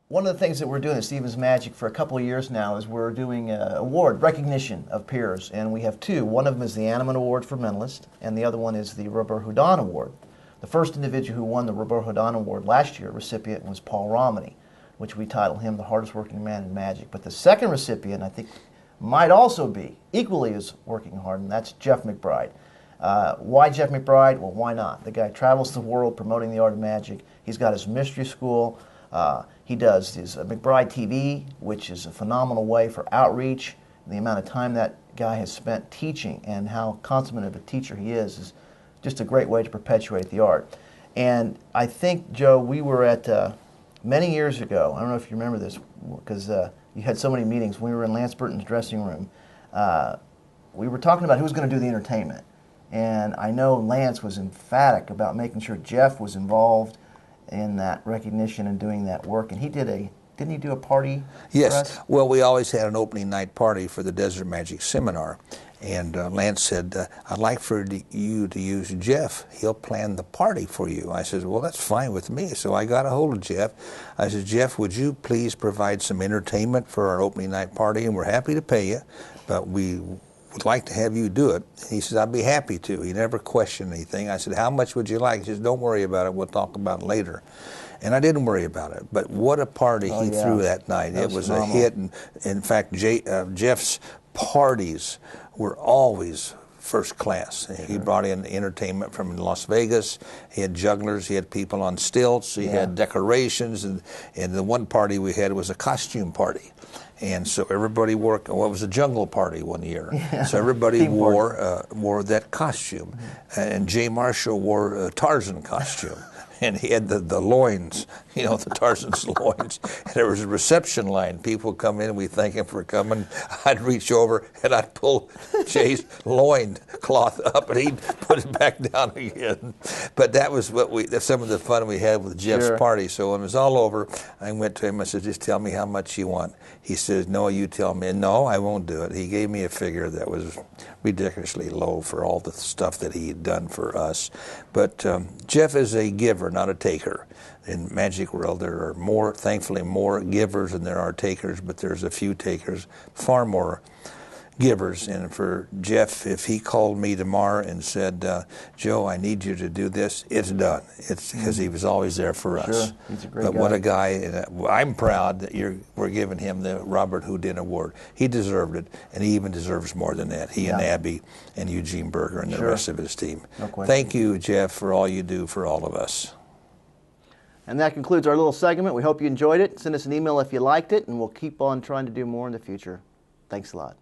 one of the things that we're doing at Stevens Magic for a couple of years now is we're doing an award recognition of peers, and we have two. One of them is the Annemann Award for Mentalist, and the other one is the Robert-Houdin Award. The first individual who won the Robert-Houdin Award last year, recipient, was Paul Romney, which we title him the hardest working man in magic. But the second recipient, I think, might also be equally as working hard, and that's Jeff McBride. Why Jeff McBride? Well, why not? The guy travels the world promoting the art of magic. He's got his mystery school. He does his McBride TV, which is a phenomenal way for outreach. The amount of time that guy has spent teaching and how consummate of a teacher he is just a great way to perpetuate the art. And I think, Joe, we were at, many years ago, I don't know if you remember this, because you had so many meetings, when we were in Lance Burton's dressing room, we were talking about who was going to do the entertainment. And I know Lance was emphatic about making sure Jeff was involved in that recognition and doing that work. And he did didn't he do a party for us? Well, we always had an opening night party for the Desert Magic Seminar. And Lance said, I'd like for you to use Jeff. He'll plan the party for you. I said, well, that's fine with me. So I got a hold of Jeff. I said, Jeff, would you please provide some entertainment for our opening night party? And we're happy to pay you, but we would like to have you do it. He says, I'd be happy to. He never questioned anything. I said, how much would you like? He says, don't worry about it. We'll talk about it later. And I didn't worry about it. But what a party he threw that night. It was a hit. And in fact, Jeff's parties were always first class. He brought in entertainment from Las Vegas. He had jugglers. He had people on stilts. He had decorations. And the one party we had was a costume party. And so everybody wore, well, it was a jungle party one year. So everybody wore that costume. And Jay Marshall wore a Tarzan costume. And he had the loins, you know, the Tarzan's loins. And there was a reception line. People would come in, and we'd thank him for coming. I'd reach over, and I'd pull Jay's loin cloth up, and he'd put it back down again. But that was that's some of the fun we had with Jeff's party. So when it was all over, I went to him. I said, just tell me how much you want. He says, no, you tell me. No, I won't do it. He gave me a figure that was ridiculously low for all the stuff that he had done for us. But Jeff is a giver, not a taker. In Magic World, there are thankfully more givers than there are takers, but there's a few takers, far more givers. And for Jeff, if he called me tomorrow and said, Joe, I need you to do this, it's done. It's because he was always there for us. He's a great guy. But what a guy. And I'm proud that we're giving him the Robert-Houdin Award. He deserved it, and he even deserves more than that. He and Abby and Eugene Berger and the rest of his team. No question. Thank you, Jeff, for all you do for all of us. And that concludes our little segment. We hope you enjoyed it. Send us an email if you liked it, and we'll keep on trying to do more in the future. Thanks a lot.